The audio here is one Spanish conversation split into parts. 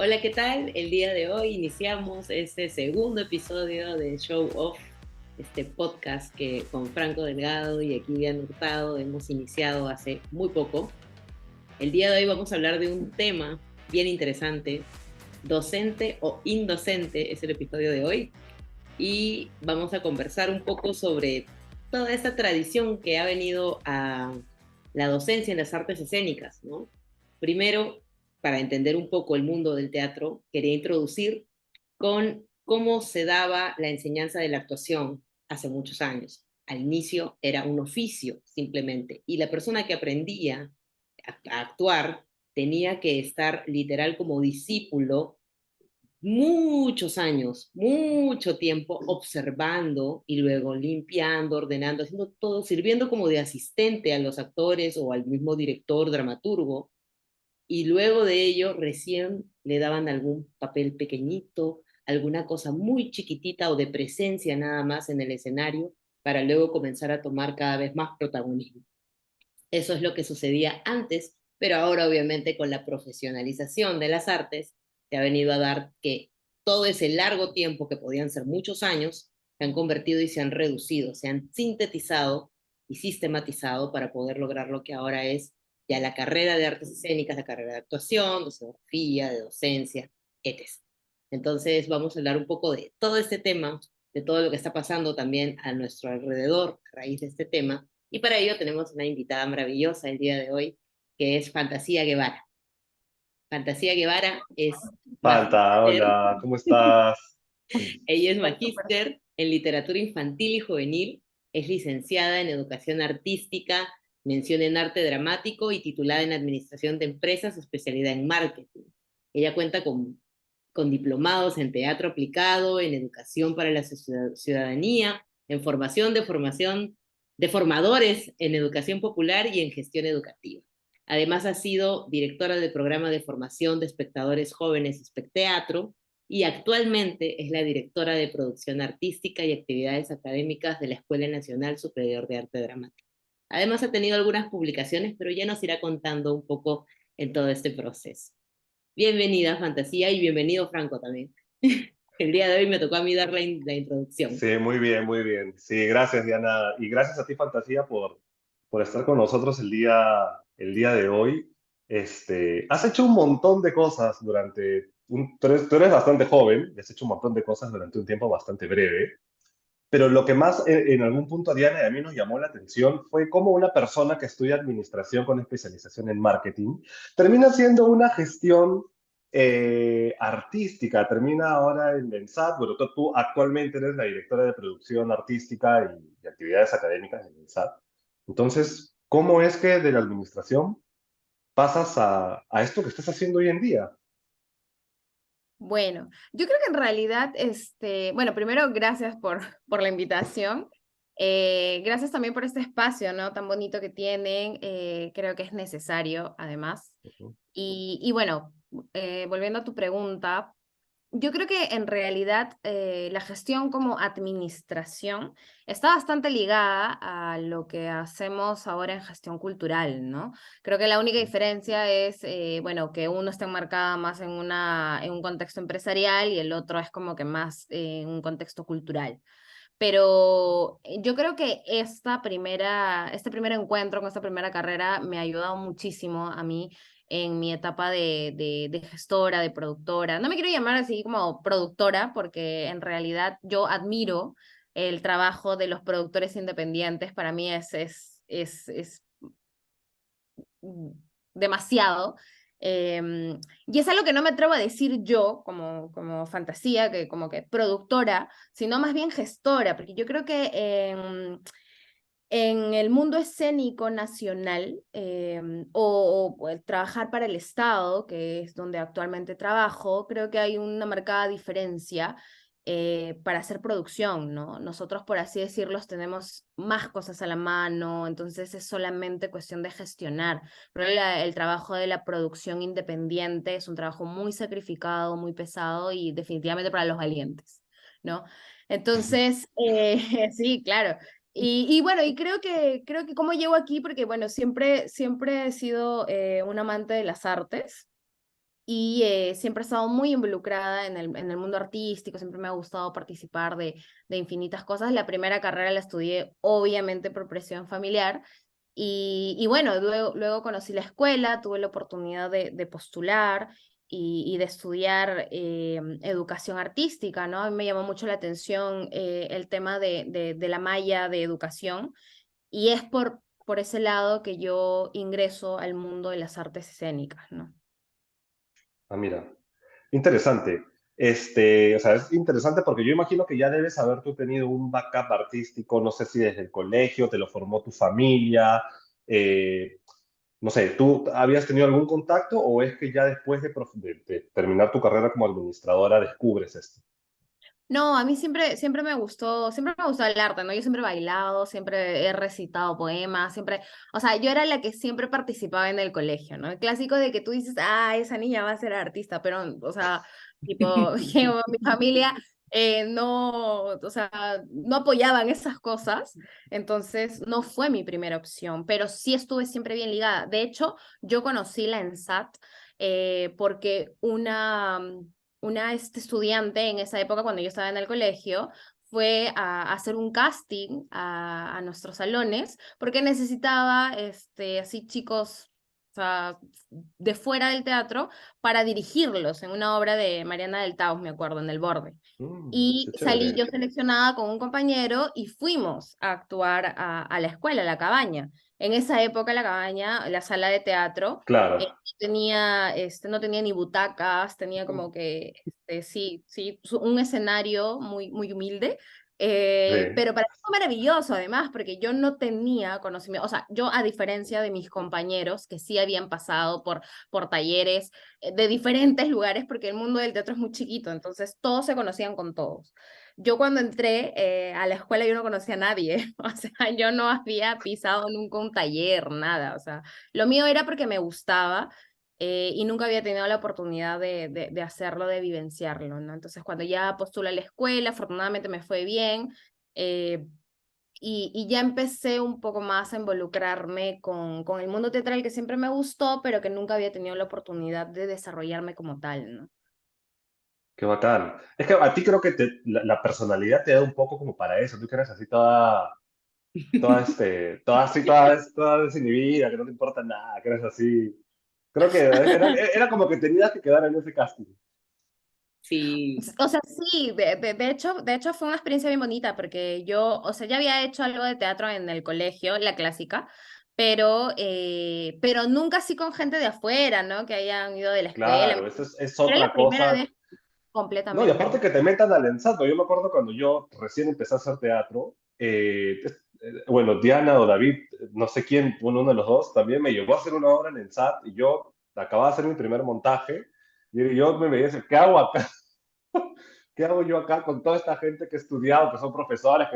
Hola, ¿qué tal? El día de hoy iniciamos este segundo episodio de Show Off, este podcast que con Franco Delgado y aquí Diana Hurtado hemos iniciado hace muy poco. El día de hoy vamos a hablar de un tema bien interesante, docente o indocente es el episodio de hoy, y vamos a conversar un poco sobre toda esta tradición que ha venido a la docencia en las artes escénicas, ¿no? Primero, para entender un poco el mundo del teatro, quería introducir con cómo se daba la enseñanza de la actuación hace muchos años. Al inicio era un oficio simplemente, y la persona que aprendía a actuar tenía que estar literal como discípulo muchos años, mucho tiempo observando y luego limpiando, ordenando, haciendo todo, sirviendo como de asistente a los actores o al mismo director, dramaturgo, y luego de ello recién le daban algún papel pequeñito, alguna cosa muy chiquitita o de presencia nada más en el escenario para luego comenzar a tomar cada vez más protagonismo. Eso es lo que sucedía antes, pero ahora obviamente con la profesionalización de las artes se ha venido a dar que todo ese largo tiempo, que podían ser muchos años, se han convertido y se han reducido, se han sintetizado y sistematizado para poder lograr lo que ahora es ya la carrera de artes escénicas, la carrera de actuación, de escenografía, de docencia, etc. Entonces vamos a hablar un poco de todo este tema, de todo lo que está pasando también a nuestro alrededor a raíz de este tema, y para ello tenemos una invitada maravillosa el día de hoy, que es Fantasía Guevara. Fantasía Guevara es Fanta, magíster, hola, ¿cómo estás? ella es magíster en literatura infantil y juvenil, es licenciada en educación artística, mención en arte dramático y titulada en administración de empresas, especialidad en marketing. Ella cuenta con diplomados en teatro aplicado, en educación para la ciudadanía, en formación de formadores en educación popular y en gestión educativa. Además, ha sido directora del programa de formación de espectadores jóvenes Especteatro y actualmente es la directora de producción artística y actividades académicas de la Escuela Nacional Superior de Arte Dramático. Además, ha tenido algunas publicaciones, pero ya nos irá contando un poco en todo este proceso. Bienvenida, Fantasía, y bienvenido, Franco, también. El día de hoy me tocó a mí dar la introducción. Sí, muy bien, muy bien. Sí, gracias, Diana. Y gracias a ti, Fantasía, por estar con nosotros el día de hoy. Has hecho un montón de cosas tú eres bastante joven y has hecho un montón de cosas durante un tiempo bastante breve. Pero lo que más en algún punto, Diana, y a mí nos llamó la atención fue cómo una persona que estudia administración con especialización en marketing termina siendo una gestión artística, termina ahora en Densat. Bueno, tú actualmente eres la directora de producción artística y actividades académicas en Densat. Entonces, ¿cómo es que de la administración pasas a esto que estás haciendo hoy en día? Bueno, yo creo que en realidad, bueno, primero gracias por la invitación. Gracias también por este espacio, ¿no? Tan bonito que tienen. Creo que es necesario, además. Ujú. Y bueno, volviendo a tu pregunta, yo creo que en realidad la gestión como administración está bastante ligada a lo que hacemos ahora en gestión cultural, ¿no? Creo que la única diferencia es, bueno, que uno está enmarcada más en un contexto empresarial y el otro es como que más en un contexto cultural. Pero yo creo que este primer encuentro con esta primera carrera me ha ayudado muchísimo a mí en mi etapa de gestora, de productora. No me quiero llamar así como productora, porque en realidad yo admiro el trabajo de los productores independientes. Para mí es mm, demasiado. Y es algo que no me atrevo a decir yo como fantasía, que como que productora, sino más bien gestora, porque yo creo que en el mundo escénico nacional o el trabajar para el Estado, que es donde actualmente trabajo, creo que hay una marcada diferencia para hacer producción, ¿no? Nosotros, por así decirlo, tenemos más cosas a la mano, entonces es solamente cuestión de gestionar. Pero el trabajo de la producción independiente es un trabajo muy sacrificado, muy pesado y definitivamente para los valientes, ¿no? Entonces, sí, claro. Y bueno, y creo que cómo llego aquí, porque bueno, siempre he sido un amante de las artes. y siempre he estado muy involucrada en el mundo artístico, siempre me ha gustado participar de infinitas cosas. La primera carrera la estudié obviamente por presión familiar y bueno, luego conocí la escuela, tuve la oportunidad de postular y de estudiar educación artística, ¿no? A mí me llamó mucho la atención el tema de la malla de educación y es por ese lado que yo ingreso al mundo de las artes escénicas, ¿no? Ah, mira, interesante. O sea, es interesante porque yo imagino que ya debes haber tú tenido un backup artístico, no sé si desde el colegio, te lo formó tu familia, eh, no sé, ¿tú habías tenido algún contacto o es que ya después de terminar tu carrera como administradora descubres esto? No, a mí siempre siempre me gustó el arte, ¿no? Yo siempre he bailado, siempre he recitado poemas, siempre, o sea, yo era la que siempre participaba en el colegio, ¿no? El clásico de que tú dices, ah, esa niña va a ser artista, pero, o sea, tipo, mi familia no, o sea, no apoyaban esas cosas, entonces no fue mi primera opción, pero sí estuve siempre bien ligada. De hecho, yo conocí la ENSAT porque una estudiante en esa época, cuando yo estaba en el colegio, fue a hacer un casting a nuestros salones porque necesitaba así chicos, o sea, de fuera del teatro para dirigirlos en una obra de Mariana del Taus, me acuerdo, en El Borde. Y Qué salí chévere. yo seleccionada con un compañero y fuimos a actuar a la escuela, a la cabaña. En esa época la cabaña, la sala de teatro, Claro. no tenía ni butacas, tenía como que, sí, un escenario muy humilde, Sí. pero para mí fue maravilloso además, porque yo no tenía conocimiento, o sea, yo a diferencia de mis compañeros que sí habían pasado por talleres de diferentes lugares, porque el mundo del teatro es muy chiquito, entonces todos se conocían con todos. Yo cuando entré a la escuela yo no conocía a nadie, o sea, yo no había pisado nunca un taller, nada, o sea, lo mío era porque me gustaba y nunca había tenido la oportunidad de hacerlo, de vivenciarlo, ¿no? Entonces cuando ya postulé a la escuela, afortunadamente me fue bien. eh, y ya empecé un poco más a involucrarme con el mundo teatral que siempre me gustó, pero que nunca había tenido la oportunidad de desarrollarme como tal, ¿no? Qué bacán. Es que a ti creo que la personalidad te da un poco como para eso. Tú que eres así toda así, toda desinhibida, que no te importa nada, que eres así. Creo que era como que tenías que quedar en ese casting. Sí, O sea, sí, de hecho fue una experiencia bien bonita porque yo, o sea, ya había hecho algo de teatro en el colegio, la clásica, pero nunca así con gente de afuera, ¿no? Que hayan ido de la escuela. Claro, eso es Era la otra primera cosa. vez No, y completamente. aparte que te metan al ensato. Yo me acuerdo cuando yo recién empecé a hacer teatro, bueno, Diana o David, no sé quién, uno de los dos, también me llevó a hacer una obra en el SAT y yo acababa de hacer mi primer montaje y yo me veía y decía, ¿qué hago acá? ¿Qué hago yo acá con toda esta gente que he estudiado, que son profesores?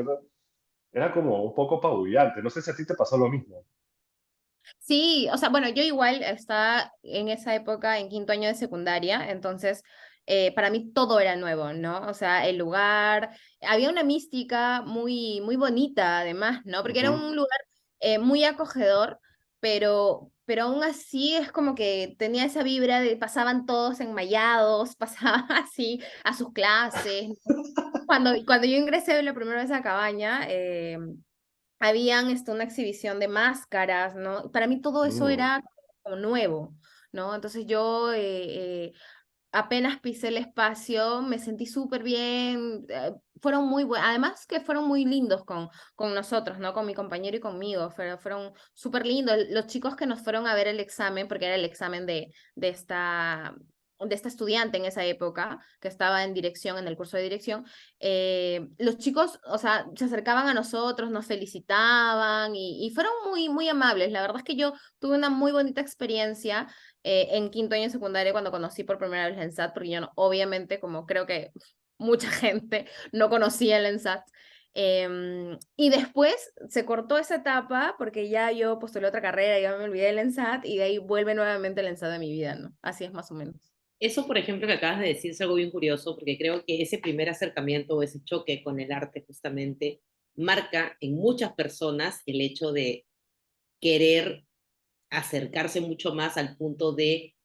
Era como un poco apabullante. No sé si a ti te pasó lo mismo. Sí, o sea, bueno, yo igual estaba en esa época en quinto año de secundaria, entonces para mí todo era nuevo, ¿no? O sea, el lugar, había una mística muy bonita además, ¿no? Porque era Ujú. un lugar muy acogedor, pero aún así es como que tenía esa vibra de pasaban todos enmayados, pasaban así a sus clases. Cuando yo ingresé la primera vez a Cabaña, habían una exhibición de máscaras, ¿no? Para mí todo eso Mm. era como nuevo, ¿no? Entonces yo apenas pisé el espacio, me sentí súper bien, fueron muy buenos, además que fueron muy lindos con nosotros, ¿no? Con mi compañero y conmigo, fueron súper lindos. Los chicos que nos fueron a ver el examen, porque era el examen de esta estudiante en esa época, que estaba en dirección, en el curso de dirección, los chicos, o sea, se acercaban a nosotros, nos felicitaban y fueron muy amables. La verdad es que yo tuve una muy bonita experiencia en quinto año de secundaria cuando conocí por primera vez la ENSAT, porque yo no, obviamente, como creo que mucha gente no conocía el ENSAT. Y después se cortó esa etapa porque ya yo postulé otra carrera, ya me olvidé del ENSAT y de ahí vuelve nuevamente el ENSAT de mi vida, ¿no? Así es más o menos. eso, por ejemplo, que acabas de decir es algo bien curioso, porque creo que ese primer acercamiento o ese choque con el arte justamente marca en muchas personas el hecho de querer acercarse mucho más al punto de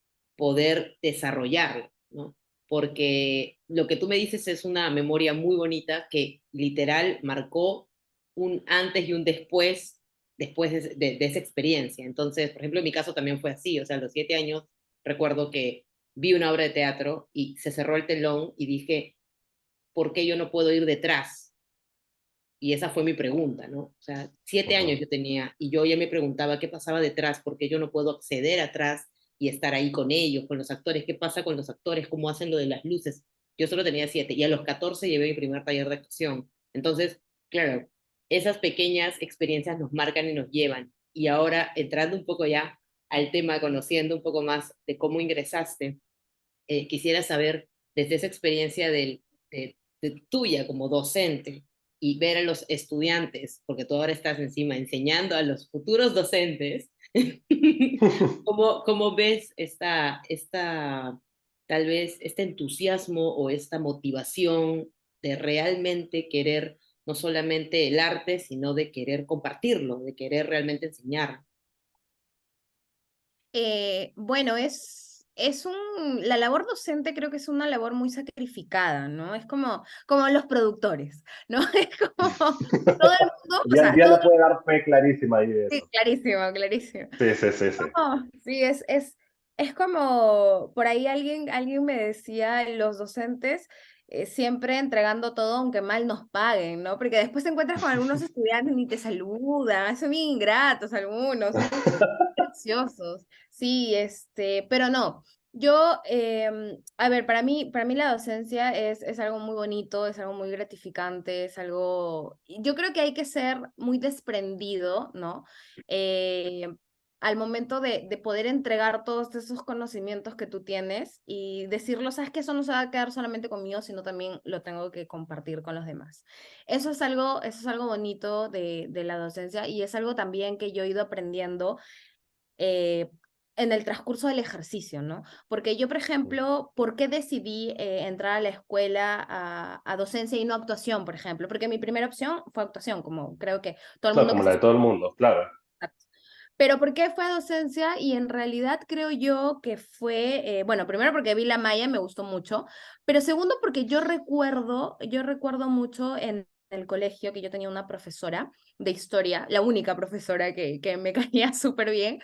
poder desarrollarla, ¿no? Porque lo que tú me dices es una memoria muy bonita que literal marcó un antes y un después de esa experiencia. Entonces, por ejemplo, en mi caso también fue así, o sea, a los 7 años recuerdo que vi una obra de teatro y se cerró el telón y dije, ¿por qué yo no puedo ir detrás? Y esa fue mi pregunta, ¿no? O sea, 7 años Ujú. yo tenía y yo ya me preguntaba qué pasaba detrás, porque yo no puedo acceder atrás y estar ahí con ellos, con los actores, qué pasa con los actores, cómo hacen lo de las luces. Yo solo tenía 7 y a los 14 llevé mi primer taller de actuación. Entonces, claro, esas pequeñas experiencias nos marcan y nos llevan. Y ahora, entrando un poco ya al tema, conociendo un poco más de cómo ingresaste, quisiera saber desde esa experiencia de tuya como docente y ver a los estudiantes, porque tú ahora estás encima enseñando a los futuros docentes, ¿cómo ves tal vez este entusiasmo o esta motivación de realmente querer no solamente el arte, sino de querer compartirlo, de querer realmente enseñar? Bueno, la labor docente creo que es una labor muy sacrificada, ¿no? Es como los productores, ¿no? Es como todo el mundo, o sea, Diana puede dar fe clarísima ahí de sí, eso. clarísimo, clarísimo. Sí, sí, sí, sí. Sí, es como, por ahí alguien me decía, los docentes siempre entregando todo aunque mal nos paguen, ¿no? Porque después te encuentras con algunos estudiantes y ni te saludan, son bien ingratos algunos, son graciosos. Sí, pero no. Yo, a ver, para mí la docencia es algo muy bonito, es algo muy gratificante, yo creo que hay que ser muy desprendido, ¿no? Eh, Al momento de poder entregar todos esos conocimientos que tú tienes y decirlo, sabes que eso no se va a quedar solamente conmigo, sino también lo tengo que compartir con los demás. Eso es algo bonito de la docencia y es algo también que yo he ido aprendiendo eh, en el transcurso del ejercicio, ¿no? Porque yo, por ejemplo, ¿por qué decidí entrar a la escuela a docencia y no actuación, por ejemplo? Porque mi primera opción fue actuación, como creo que todo el Claro, mundo como que la está... de todo el mundo, claro. Pero ¿por qué fue docencia? Y en realidad creo yo que fue, bueno, primero porque vi la malla, me gustó mucho, pero segundo porque yo recuerdo mucho en el colegio que yo tenía una profesora de historia, la única profesora que me caía súper bien,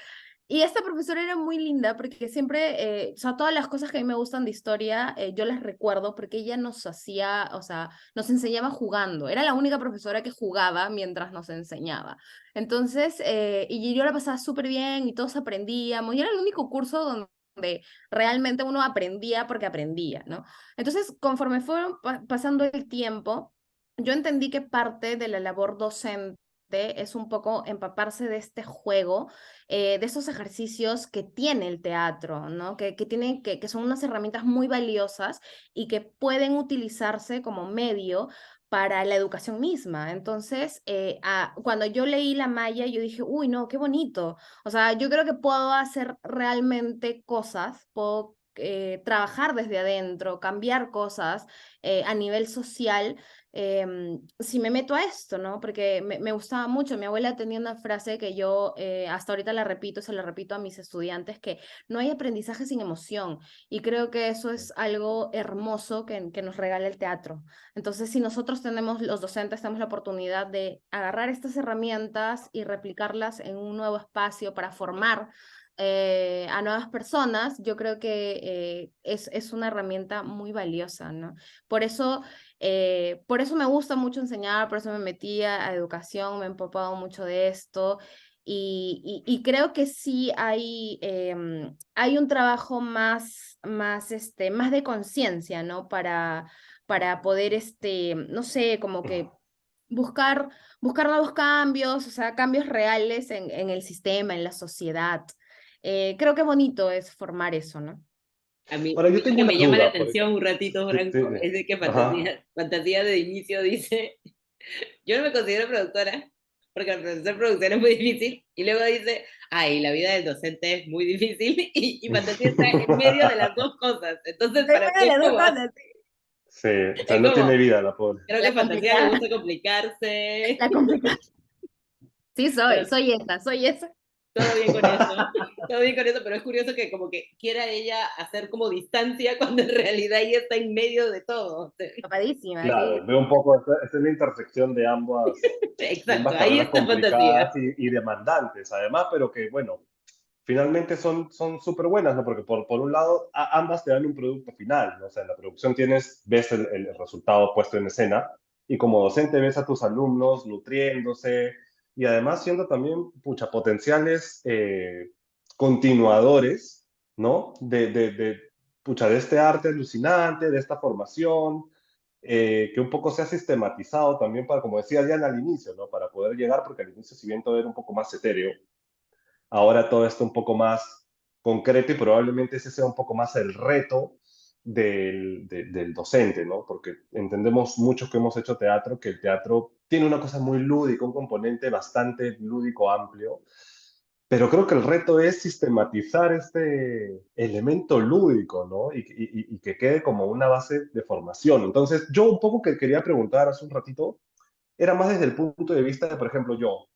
y esta profesora era muy linda porque siempre, o sea, todas las cosas que a mí me gustan de historia, yo las recuerdo porque ella nos hacía, o sea, nos enseñaba jugando. Era la única profesora que jugaba mientras nos enseñaba. Entonces, y yo la pasaba súper bien y todos aprendíamos. Y era el único curso donde realmente uno aprendía porque aprendía, ¿no? Entonces, conforme fueron pasando el tiempo, yo entendí que parte de la labor docente es un poco empaparse de este juego, de esos ejercicios que tiene el teatro, ¿no? Que son unas herramientas muy valiosas y que pueden utilizarse como medio para la educación misma. Entonces, cuando yo leí La Maya, yo dije, uy, no, qué bonito. O sea, yo creo que puedo hacer realmente cosas, puedo trabajar desde adentro, cambiar cosas a nivel social, si me meto a esto, ¿no? Porque me gustaba mucho. Mi abuela tenía una frase que yo hasta ahorita la repito, se la repito a mis estudiantes, que no hay aprendizaje sin emoción. Y creo que eso es algo hermoso que nos regala el teatro. Entonces, si nosotros los docentes, tenemos la oportunidad de agarrar estas herramientas y replicarlas en un nuevo espacio para formar a nuevas personas, yo creo que es una herramienta muy valiosa, ¿no? Por eso me gusta mucho enseñar, por eso me metí a educación, me he empapado mucho de esto. Y creo que sí hay un trabajo más de conciencia, ¿no? Para poder, no sé, como que buscar, buscar nuevos cambios, o sea, cambios reales en el sistema, en la sociedad. Creo que bonito es formar eso, ¿no? Ahora, A mí yo lo tengo que una me llama la duda, porque... atención un ratito, Sí, sí, Franco, sí. es de que Ajá. Fantasía de inicio dice, yo no me considero productora, porque ser productora es muy difícil, y luego dice, ay, la vida del docente es muy difícil, y Fantasía está en medio de las dos cosas. Entonces, para Una mí de las dos cosas, sí. Sí, o sea, es no tiene como, vida la pobre. creo que La a Fantasía le complicada, gusta complicarse, la complicada. Sí, pero soy esa, soy esa. todo bien con eso, todo bien con eso, pero es curioso que como que quiera ella hacer como distancia cuando en realidad ella está en medio de todo. Tapadísima, sí. Claro, veo un poco, esta es la intersección de ambas Exacto, ahí carreras está fantasía. complicadas y demandantes, además, pero que, bueno, finalmente son súper buenas, ¿no? Porque por un lado, ambas te dan un producto final, ¿no? O sea, en la producción ves el resultado puesto en escena y como docente ves a tus alumnos nutriéndose y además siendo también, pucha, potenciales continuadores, ¿no? Pucha, de este arte alucinante, de esta formación, que un poco se ha sistematizado también para, como decía Diana al inicio, ¿no? Para poder llegar, porque al inicio, si bien todo era un poco más etéreo, ahora todo está un poco más concreto y probablemente ese sea un poco más el reto del docente, ¿no? Porque entendemos muchos que hemos hecho teatro que el teatro tiene una cosa muy lúdica, un componente bastante lúdico amplio, pero creo que el reto es sistematizar este elemento lúdico, ¿no? Y que quede como una base de formación. Entonces, yo un poco que quería preguntar hace un ratito, era más desde el punto de vista de, por ejemplo, yo,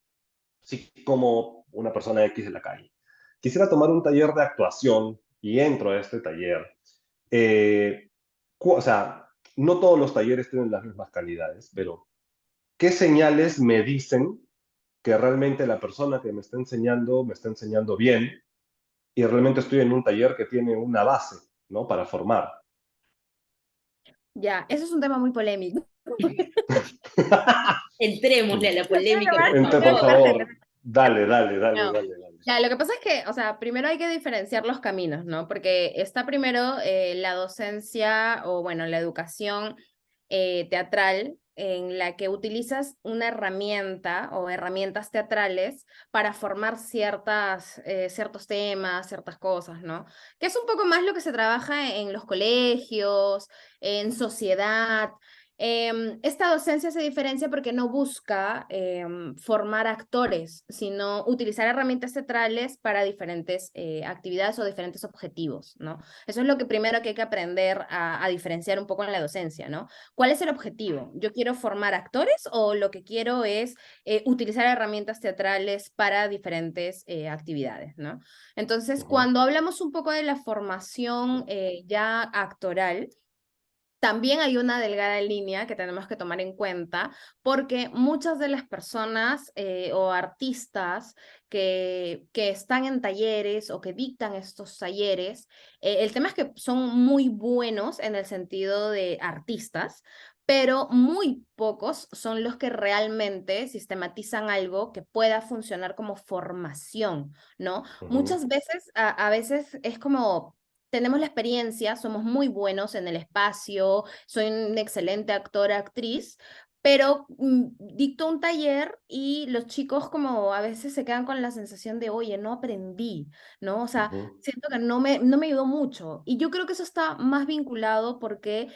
si como una persona X de la calle, quisiera tomar un taller de actuación y entro a este taller, eh, o sea, no todos los talleres tienen las mismas calidades, pero ¿qué señales me dicen que realmente la persona que me está enseñando bien y realmente estoy en un taller que tiene una base, ¿no? Para formar. Ya, eso es un tema muy polémico. Entrémosle a la polémica, por Por favor. favor, dale, dale, dale, No. dale, dale. Ya, lo que pasa es que, o sea, primero hay que diferenciar los caminos, ¿no? Porque está primero la docencia o, bueno, la educación teatral en la que utilizas una herramienta o herramientas teatrales para formar ciertos temas, ciertas cosas, ¿no? Que es un poco más lo que se trabaja en los colegios, en sociedad. Esta docencia se diferencia porque no busca formar actores, sino utilizar herramientas teatrales para diferentes actividades o diferentes objetivos, ¿no? Eso es lo que primero que hay que aprender a diferenciar un poco en la docencia, ¿no? ¿Cuál es el objetivo? ¿Yo quiero formar actores o lo que quiero es utilizar herramientas teatrales para diferentes actividades, ¿no? Entonces, Ujú, cuando hablamos un poco de la formación ya actoral, también hay una delgada línea que tenemos que tomar en cuenta porque muchas de las personas o artistas que están en talleres o que dictan estos talleres, el tema es que son muy buenos en el sentido de artistas, pero muy pocos son los que realmente sistematizan algo que pueda funcionar como formación, ¿no? ujú, Muchas veces, a veces es como tenemos la experiencia, somos muy buenos en el espacio, soy un excelente actor, actriz, pero dicto un taller y los chicos como a veces se quedan con la sensación de, oye, no aprendí, ¿no? O sea, ujú, siento que no me ayudó mucho. Y yo creo que eso está más vinculado porque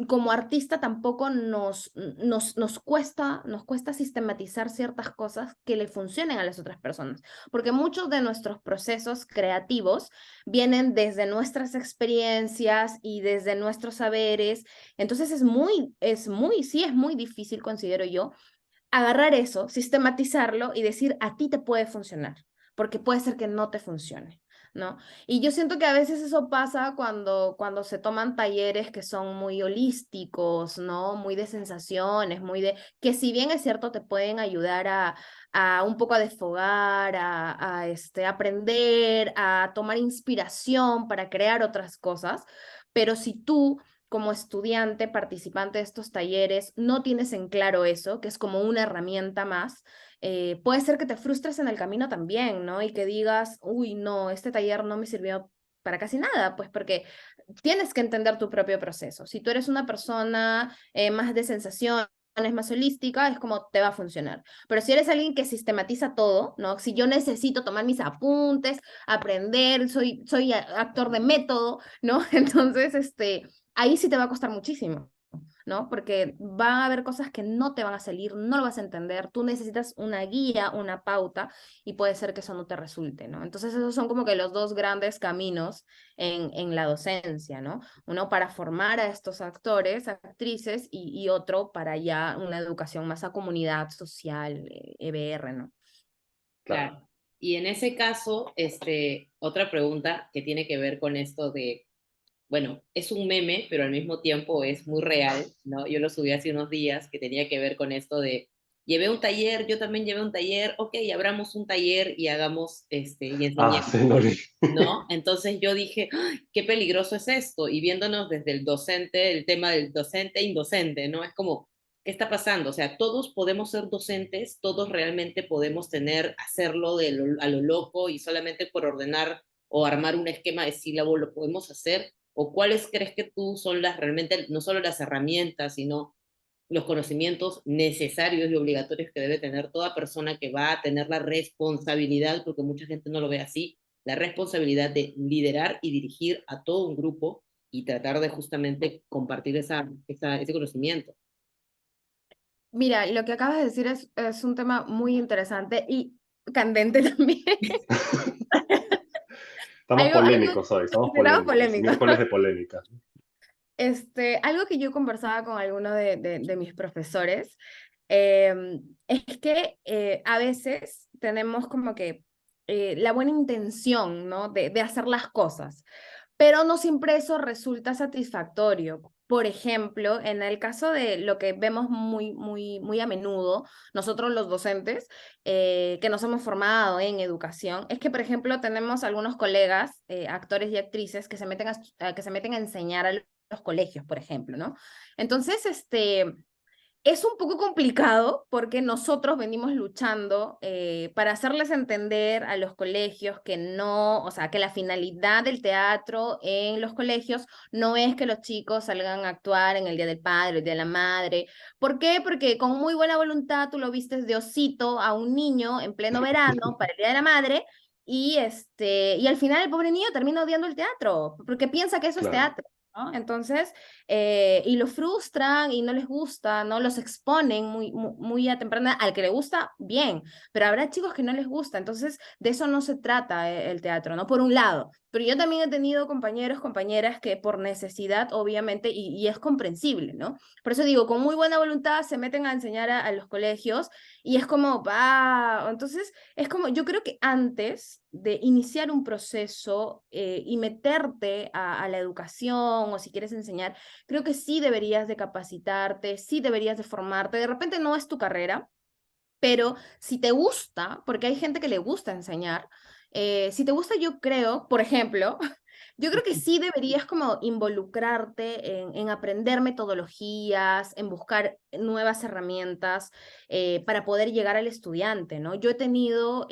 como artista tampoco nos cuesta sistematizar ciertas cosas que le funcionen a las otras personas, porque muchos de nuestros procesos creativos vienen desde nuestras experiencias y desde nuestros saberes. Entonces sí es muy difícil, considero yo, agarrar eso, sistematizarlo y decir, a ti te puede funcionar, porque puede ser que no te funcione, ¿no? Y yo siento que a veces eso pasa cuando se toman talleres que son muy holísticos, ¿no? Muy de sensaciones, que si bien es cierto, te pueden ayudar a un poco a desfogar, aprender, a tomar inspiración para crear otras cosas, pero si tú como estudiante, participante de estos talleres, no tienes en claro eso, que es como una herramienta más, puede ser que te frustres en el camino también, ¿no? Y que digas, uy, no, este taller no me sirvió para casi nada, pues porque tienes que entender tu propio proceso. Si tú eres una persona más de sensaciones, más holística, es como te va a funcionar. Pero si eres alguien que sistematiza todo, ¿no? Si yo necesito tomar mis apuntes, aprender, soy actor de método, ¿no? Entonces, ahí sí te va a costar muchísimo, ¿no? Porque van a haber cosas que no te van a salir, no lo vas a entender, tú necesitas una guía, una pauta, y puede ser que eso no te resulte, ¿no? Entonces esos son como que los dos grandes caminos en la docencia, ¿no? Uno para formar a estos actores, actrices, y otro para ya una educación más a comunidad social, EBR, ¿no? claro. Claro. Y en ese caso, otra pregunta que tiene que ver con esto de, bueno, es un meme, pero al mismo tiempo es muy real, ¿no? Yo lo subí hace unos días que tenía que ver con esto de, llevé un taller, yo también llevé un taller, ok, abramos un taller y hagamos, y Ah, enseñemos, sí, no, ¿no? Entonces yo dije, ¡ay, qué peligroso es esto! Y viéndonos desde el docente, el tema del docente e indocente, ¿no? Es como, ¿qué está pasando? O sea, todos podemos ser docentes, todos realmente podemos hacerlo a lo loco y solamente por ordenar o armar un esquema de sílabo lo podemos hacer. ¿O cuáles crees que tú son las realmente, no solo las herramientas, sino los conocimientos necesarios y obligatorios que debe tener toda persona que va a tener la responsabilidad, porque mucha gente no lo ve así, la responsabilidad de liderar y dirigir a todo un grupo y tratar de justamente compartir ese conocimiento? Mira, lo que acabas de decir es un tema muy interesante y candente también. Estamos Algo polémicos hoy, estamos será polémicos. polémico. Miércoles de polémica. Algo que yo conversaba con alguno de mis profesores es que a veces tenemos como que la buena intención, ¿no? De hacer las cosas, pero no siempre eso resulta satisfactorio. Por ejemplo, en el caso de lo que vemos muy a menudo, nosotros los docentes que nos hemos formado en educación, es que, por ejemplo, tenemos algunos colegas, actores y actrices, que se meten a enseñar a los colegios, por ejemplo, ¿no? Entonces, es un poco complicado porque nosotros venimos luchando para hacerles entender a los colegios que no, o sea, que la finalidad del teatro en los colegios no es que los chicos salgan a actuar en el Día del Padre, el Día de la Madre. ¿Por qué? Porque con muy buena voluntad tú lo vistes de osito a un niño en pleno verano para el Día de la Madre y al final el pobre niño termina odiando el teatro porque piensa que eso es Claro, teatro. ¿No? Entonces, y lo frustran y no les gusta, ¿no? Los exponen muy a temprana, al que le gusta, bien, pero habrá chicos que no les gusta, entonces de eso no se trata el teatro, ¿no? Por un lado, pero yo también he tenido compañeros, compañeras que por necesidad, obviamente, y es comprensible, ¿no? Por eso digo, con muy buena voluntad se meten a enseñar a los colegios y es como, va, entonces es como, yo creo que antes de iniciar un proceso y meterte a la educación o si quieres enseñar, creo que sí deberías de capacitarte, sí deberías de formarte. De repente no es tu carrera, pero si te gusta, porque hay gente que le gusta enseñar, si te gusta, yo creo, por ejemplo, yo creo que sí deberías como involucrarte en aprender metodologías, en buscar nuevas herramientas para poder llegar al estudiante, ¿no? Yo he tenido,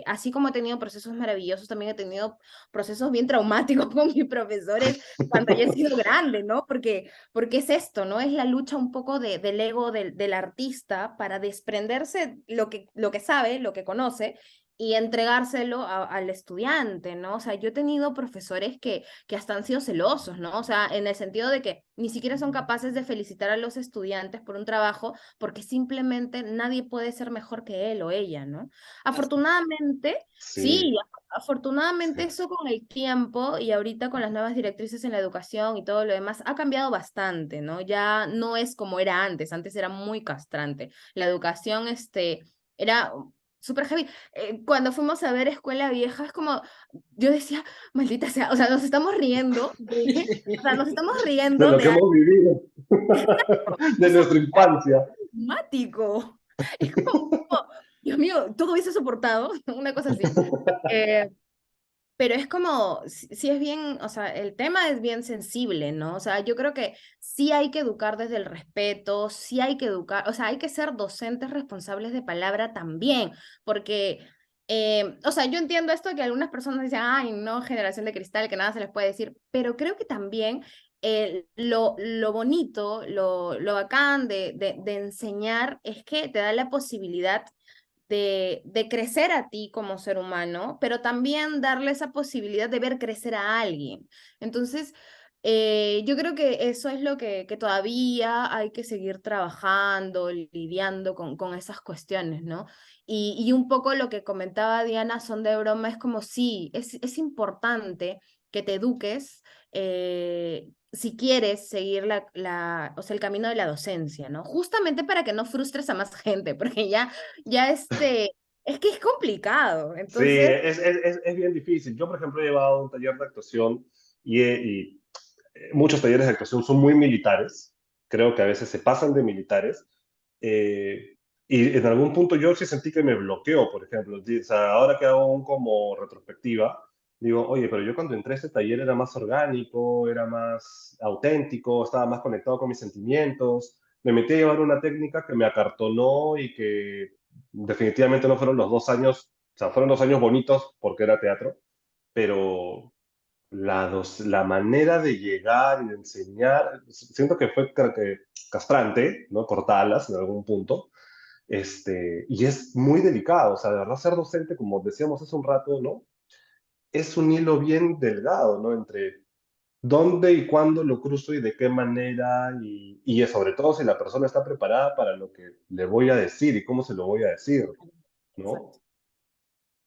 así como he tenido procesos maravillosos, también he tenido procesos bien traumáticos con mis profesores cuando ya he sido grande, ¿no? Porque es esto, ¿no? Es la lucha un poco del ego del artista para desprenderse lo que sabe, lo que conoce y entregárselo al estudiante, ¿no? O sea, yo he tenido profesores que hasta han sido celosos, ¿no? O sea, en el sentido de que ni siquiera son capaces de felicitar a los estudiantes por un trabajo porque simplemente nadie puede ser mejor que él o ella, ¿no? Afortunadamente, sí, sí, afortunadamente sí. eso con el tiempo y ahorita con las nuevas directrices en la educación y todo lo demás ha cambiado bastante, ¿no? Ya no es como era antes era muy castrante. La educación, era súper heavy. Cuando fuimos a ver Escuela Vieja, es como, yo decía, maldita sea, o sea, nos estamos riendo o sea, nos estamos De riendo lo de que algo hemos vivido, de nuestra infancia. traumático. Es como, Dios mío, todo hubiese soportado, una cosa así. Eh, pero es como, sí es bien, o sea, el tema es bien sensible, ¿no? O sea, yo creo que sí hay que educar desde el respeto, sí hay que educar, o sea, hay que ser docentes responsables de palabra también, porque, o sea, yo entiendo esto de que algunas personas dicen, ay, no, generación de cristal, que nada se les puede decir, pero creo que también lo bonito, lo bacán de enseñar es que te da la posibilidad de crecer a ti como ser humano, pero también darle esa posibilidad de ver crecer a alguien. Entonces, yo creo que eso es lo que todavía hay que seguir trabajando, lidiando con esas cuestiones, ¿no? Y un poco lo que comentaba Diana, son de broma, es como sí, es importante que te eduques si quieres seguir o sea, el camino de la docencia, ¿no? Justamente para que no frustres a más gente, porque ya Es que es complicado, Sí, entonces, es bien difícil. Yo, por ejemplo, he llevado un taller de actuación y muchos talleres de actuación son muy militares. Creo que a veces se pasan de militares. eh, y en algún punto yo sí sentí que me bloqueó, por ejemplo. O sea, ahora que hago un como retrospectiva, digo, oye, pero yo cuando entré a este taller era más orgánico, era más auténtico, estaba más conectado con mis sentimientos. Me metí a llevar una técnica que me acartonó y que definitivamente no fueron los 2 años, o sea, fueron 2 años bonitos porque era teatro, pero la manera de llegar y de enseñar, siento que fue castrante, ¿no? Cortalas en algún punto, y es muy delicado, o sea, de verdad ser docente, como decíamos hace un rato, ¿no? Es un hilo bien delgado, ¿no? Entre dónde y cuándo lo cruzo y de qué manera, y sobre todo si la persona está preparada para lo que le voy a decir y cómo se lo voy a decir, ¿no? exacto.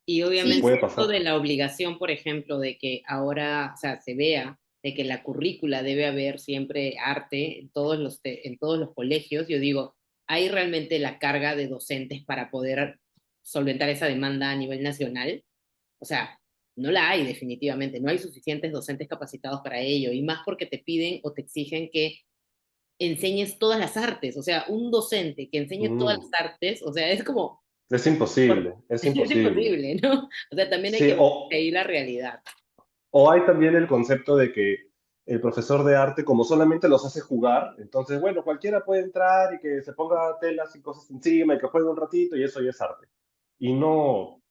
Y Sí Sí, obviamente puede esto pasar. de la obligación, por ejemplo, de que ahora, o sea, se vea de que la currícula debe haber siempre arte en todos los colegios, yo digo, ¿hay realmente la carga de docentes para poder solventar esa demanda a nivel nacional? O sea, no la hay definitivamente, no hay suficientes docentes capacitados para ello, y más porque te piden o te exigen que enseñes todas las artes, o sea, un docente que enseñe todas Mm, las artes, o sea, es como, es imposible, es es imposible. imposible, ¿no? O sea, también hay Sí, que ver ahí la realidad. o hay también el concepto de que el profesor de arte, como solamente los hace jugar, entonces, bueno, cualquiera puede entrar y que se ponga telas y cosas encima y que juegue un ratito y eso ya es arte. Y no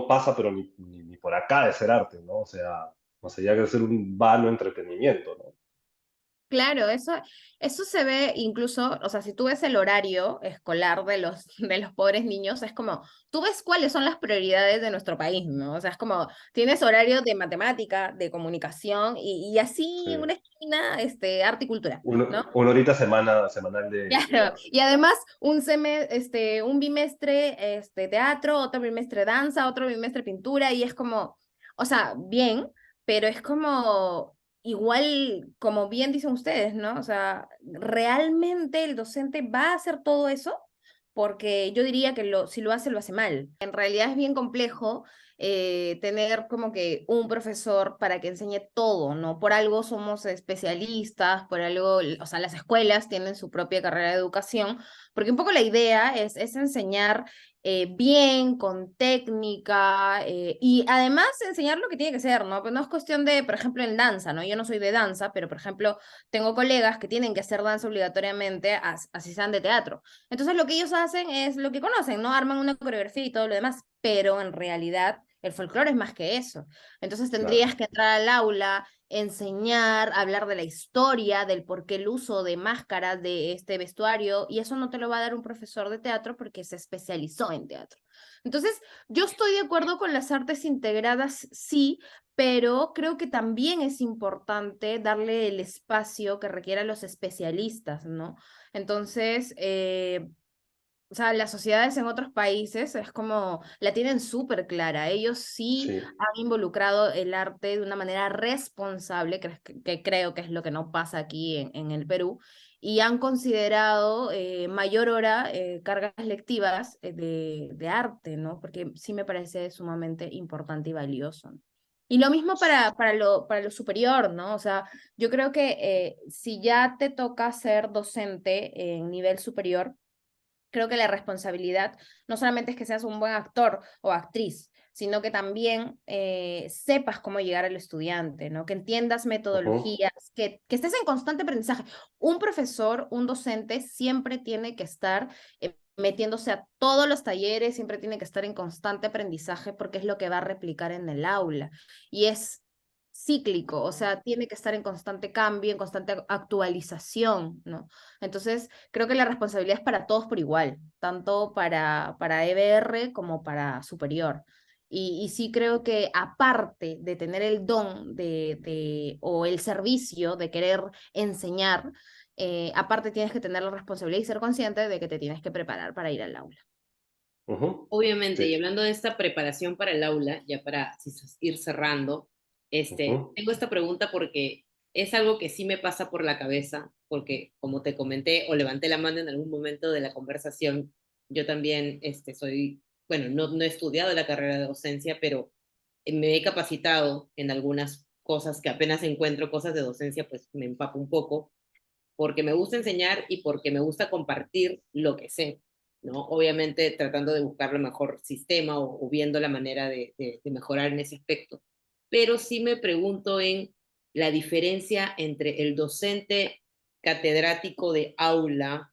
pasa, pero ni por acá de ser arte, ¿no? O sea, más allá de ser un vano entretenimiento, ¿no? claro, eso se ve incluso, o sea, si tú ves el horario escolar de los pobres niños, es como, tú ves cuáles son las prioridades de nuestro país, ¿no? O sea, es como, tienes horario de matemática, de comunicación, y así en Sí. una esquina, arte y cultura, ¿no? Una horita semanal de Claro, arte. y además un bimestre teatro, otro bimestre danza, otro bimestre pintura, y es como, o sea, bien, pero es como igual, como bien dicen ustedes, ¿no? O sea, ¿realmente el docente va a hacer todo eso? Porque yo diría que si lo hace, lo hace mal. En realidad es bien complejo tener como que un profesor para que enseñe todo, ¿no? Por algo somos especialistas, por algo, o sea, las escuelas tienen su propia carrera de educación, porque un poco la idea es enseñar bien, con técnica, y además enseñar lo que tiene que ser, ¿no? Pues no es cuestión de, por ejemplo, en danza, ¿no? Yo no soy de danza, pero por ejemplo, tengo colegas que tienen que hacer danza obligatoriamente, así sean de teatro. Entonces lo que ellos hacen es lo que conocen, ¿no? Arman una coreografía y todo lo demás, pero en realidad el folclore es más que eso. Entonces Claro. tendrías que entrar al aula, enseñar, hablar de la historia, del por qué el uso de máscaras, de este vestuario, y eso no te lo va a dar un profesor de teatro porque se especializó en teatro. Entonces, yo estoy de acuerdo con las artes integradas, sí, pero creo que también es importante darle el espacio que requiera a los especialistas, ¿no? Entonces, o sea, las sociedades en otros países es como, la tienen súper clara. Ellos sí Sí. han involucrado el arte de una manera responsable, que creo que es lo que no pasa aquí en el Perú, y han considerado mayor hora cargas lectivas de arte, ¿no? Porque sí me parece sumamente importante y valioso, ¿no? Y lo mismo para lo superior, ¿no? O sea, yo creo que si ya te toca ser docente en nivel superior, creo que la responsabilidad no solamente es que seas un buen actor o actriz, sino que también sepas cómo llegar al estudiante, ¿no? Que entiendas Ujú. metodologías, que estés en constante aprendizaje. Un profesor, un docente siempre tiene que estar metiéndose a todos los talleres, siempre tiene que estar en constante aprendizaje porque es lo que va a replicar en el aula. Y es cíclico, o sea, tiene que estar en constante cambio, en constante actualización, ¿no? Entonces, creo que la responsabilidad es para todos por igual, tanto para EBR como para superior. Y sí creo que aparte de tener el don o el servicio de querer enseñar, aparte tienes que tener la responsabilidad y ser consciente de que te tienes que preparar para ir al aula. Ujú. Obviamente, y Sí. hablando de esta preparación para el aula, ya para ir cerrando, Ujú. tengo esta pregunta porque es algo que sí me pasa por la cabeza, porque como te comenté o levanté la mano en algún momento de la conversación, yo también soy bueno, no he estudiado la carrera de docencia, pero me he capacitado en algunas cosas que apenas encuentro cosas de docencia, pues me empapo un poco, porque me gusta enseñar y porque me gusta compartir lo que sé, ¿no? Obviamente tratando de buscar el mejor sistema o viendo la manera de mejorar en ese aspecto. Pero sí me pregunto en la diferencia entre el docente catedrático de aula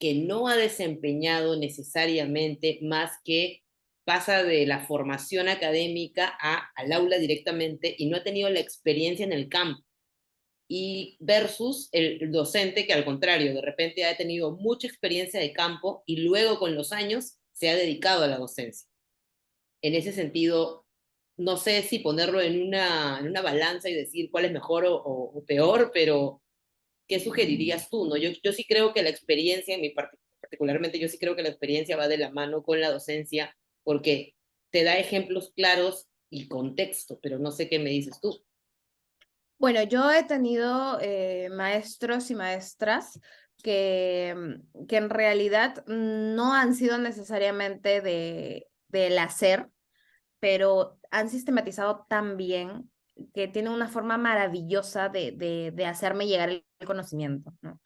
que no ha desempeñado necesariamente más que pasa de la formación académica al aula directamente y no ha tenido la experiencia en el campo y versus el docente que al contrario, de repente ha tenido mucha experiencia de campo y luego con los años se ha dedicado a la docencia. En ese sentido, no sé si ponerlo en una balanza y decir cuál es mejor o peor, pero ¿qué sugerirías tú? ¿No? Yo sí creo que la experiencia, en mi particularmente, yo sí creo que la experiencia va de la mano con la docencia porque te da ejemplos claros y contexto, pero no sé qué me dices tú. Bueno, yo he tenido maestros y maestras que en realidad no han sido necesariamente del hacer, pero han sistematizado tan bien que tienen una forma maravillosa de hacerme llegar el conocimiento, ¿no?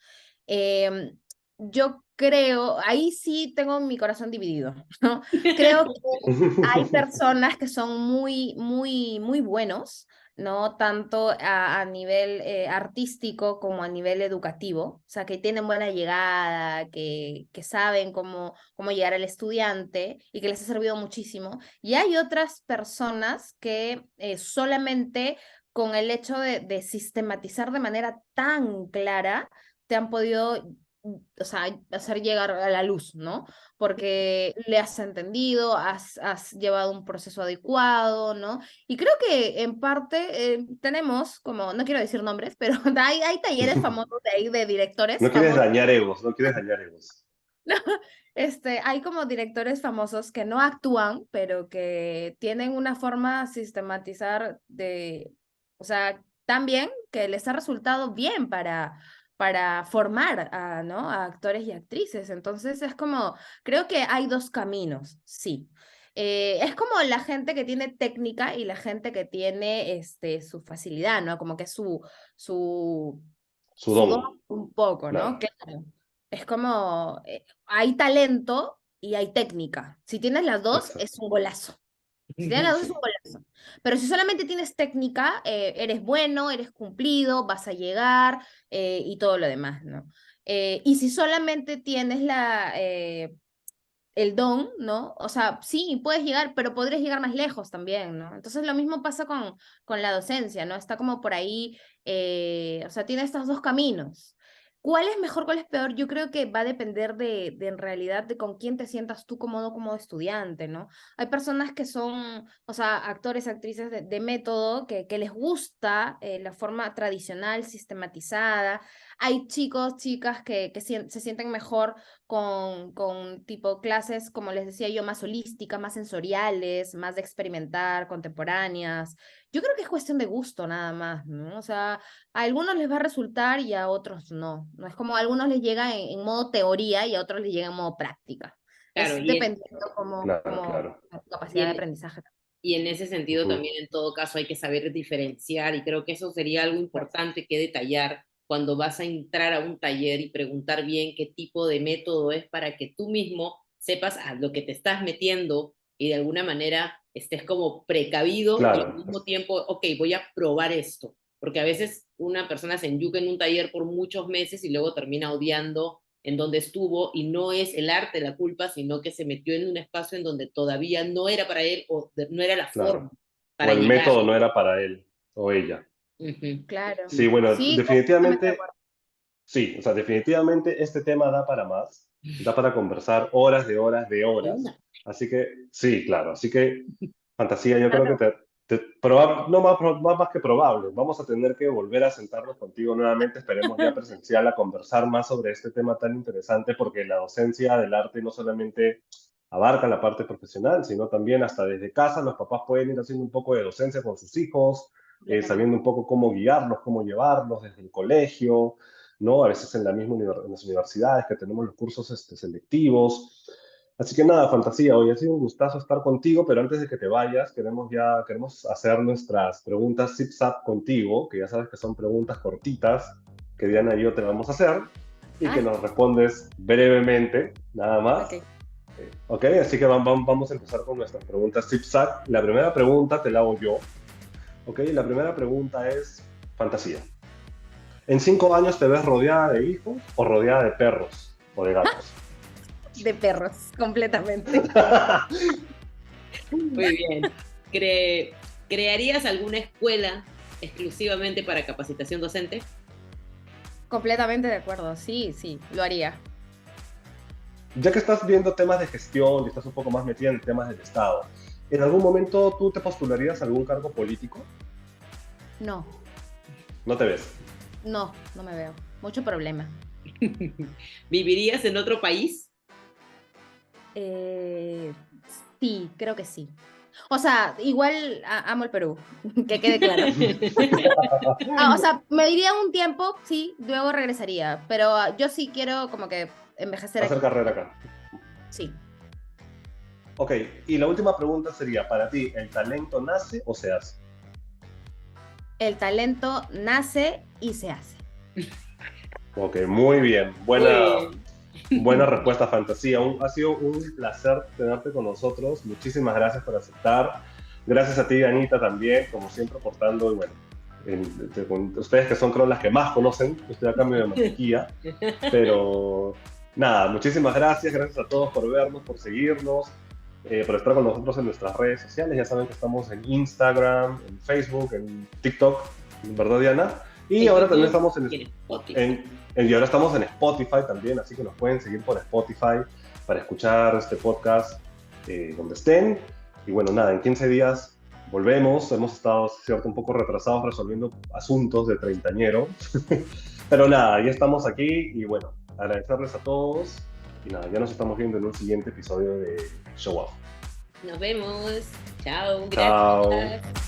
Em, yo creo, ahí sí tengo mi corazón dividido, ¿no? Creo que hay personas que son muy buenos, ¿no? Tanto a nivel artístico como a nivel educativo, o sea, que tienen buena llegada, que saben cómo llegar al estudiante y que les ha servido muchísimo. Y hay otras personas que solamente con el hecho de sistematizar de manera tan clara, te han podido, o sea, hacer llegar a la luz, ¿no? Porque le has entendido, has llevado un proceso adecuado, ¿no? Y creo que en parte tenemos, como, no quiero decir nombres, pero hay talleres famosos de ahí de directores No quieres famosos. dañar egos, no quieres dañar egos. Hay como directores famosos que no actúan, pero que tienen una forma sistematizar o sea, tan bien que les ha resultado bien para formar ¿no? a actores y actrices. Entonces es como, creo que hay dos caminos, sí. Es como la gente que tiene técnica y la gente que tiene su facilidad, ¿no? Como que su, Su su don don, un poco, ¿no? claro. Claro. Es como, hay talento y hay técnica. Si tienes las dos, es Exacto. un golazo. Si tienes las dos, es un Sí. golazo. Pero si solamente tienes técnica, eres bueno, eres cumplido, vas a llegar y todo lo demás, ¿no? Y si solamente tienes el don, ¿no? O sea, sí, puedes llegar, pero podrías llegar más lejos también, ¿no? Entonces lo mismo pasa con la docencia, ¿no? Está como por ahí, o sea, tiene estos dos caminos. ¿Cuál es mejor, cuál es peor? Yo creo que va a depender de en realidad de con quién te sientas tú cómodo como estudiante, ¿no? Hay personas que son, o sea, actores, actrices de método, que les gusta la forma tradicional, sistematizada. Hay chicos, chicas que se sienten mejor con tipo clases, como les decía yo, más holísticas, más sensoriales, más de experimentar, contemporáneas. Yo creo que es cuestión de gusto nada más, ¿no? O sea, a algunos les va a resultar y a otros no. No es como a algunos les llega en modo teoría y a otros les llega en modo práctica. Claro, Es dependiendo Claro, como claro. la y capacidad de en, aprendizaje. y en ese sentido Ujú. también en todo caso hay que saber diferenciar y creo que eso sería algo importante que detallar cuando vas a entrar a un taller y preguntar bien qué tipo de método es para que tú mismo sepas a lo que te estás metiendo y de alguna manera estés como precavido y al Claro, mismo tiempo, ok, voy a probar esto, porque a veces una persona se enyuca en un taller por muchos meses y luego termina odiando en donde estuvo y no es el arte la culpa, sino que se metió en un espacio en donde todavía no era para él o no era la forma claro. O para el llegar. método no era para él o ella. Ujú. Claro. Sí, bueno, Sí, completamente de definitivamente, acuerdo. sí, o sea, definitivamente este tema da para más, da para conversar horas de horas de De horas. una. Así que, sí, claro, así que, Fantasía, yo creo que Claro. no más, más que probable, vamos a tener que volver a sentarnos contigo nuevamente, esperemos ya presencial, a conversar más sobre este tema tan interesante, porque la docencia del arte no solamente abarca la parte profesional, sino también hasta desde casa los papás pueden ir haciendo un poco de docencia con sus hijos, Claro. sabiendo un poco cómo guiarlos, cómo llevarlos desde el colegio, ¿no? A veces en la misma en las universidades que tenemos los cursos selectivos. Así que nada, Fantasía, hoy ha sido un gustazo estar contigo, pero antes de que te vayas, queremos hacer nuestras preguntas zip-zap contigo, que ya sabes que son preguntas cortitas que Diana y yo te vamos a hacer y que Ah, nos respondes brevemente, nada más. ok. Ok, así que vamos a empezar con nuestras preguntas zip-zap. La primera pregunta te la hago yo. Ok, la primera pregunta es, Fantasía. ¿En 5 años te ves rodeada de hijos o rodeada de perros o de gatos? De perros, completamente. Muy bien. ¿Crearías alguna escuela exclusivamente para capacitación docente? Completamente de acuerdo, sí, sí, lo haría. Ya que estás viendo temas de gestión y estás un poco más metida en temas del Estado, ¿en algún momento tú te postularías a algún cargo político? No, No te ves. no, no me veo. Mucho problema. ¿Vivirías en otro país? Eh, sí, creo que sí. O sea, igual amo el Perú, que quede claro. O sea, me iría un tiempo, sí, luego regresaría, pero yo sí quiero como que envejecer Hacer aquí. carrera acá. Sí, Ok, y la última pregunta sería, para ti, ¿el talento nace o se hace? el talento nace y se hace. Ok, muy bien. Muy bien. Buena respuesta, Fantasía. Ha sido un placer tenerte con nosotros. Muchísimas gracias por aceptar. Gracias a ti, Anita, también, como siempre, aportando. Y bueno, con ustedes que son, creo, las que más conocen. Yo estoy acá medio de mantequilla. Pero nada, muchísimas gracias. Gracias a todos por vernos, por seguirnos, por estar con nosotros en nuestras redes sociales. Ya saben que estamos en Instagram, en Facebook, en TikTok, ¿verdad, Diana? Y En ahora también YouTube estamos y en Spotify. y ahora estamos en Spotify también, así que nos pueden seguir por Spotify para escuchar este podcast donde estén. Y bueno, nada, en 15 días volvemos. Hemos estado, cierto, un poco retrasados resolviendo asuntos de treintañero. Pero nada, ya estamos aquí y bueno, agradecerles a todos. Y nada, ya nos estamos viendo en un siguiente episodio de Show Off. Nos vemos. Chao. Chao. Gracias.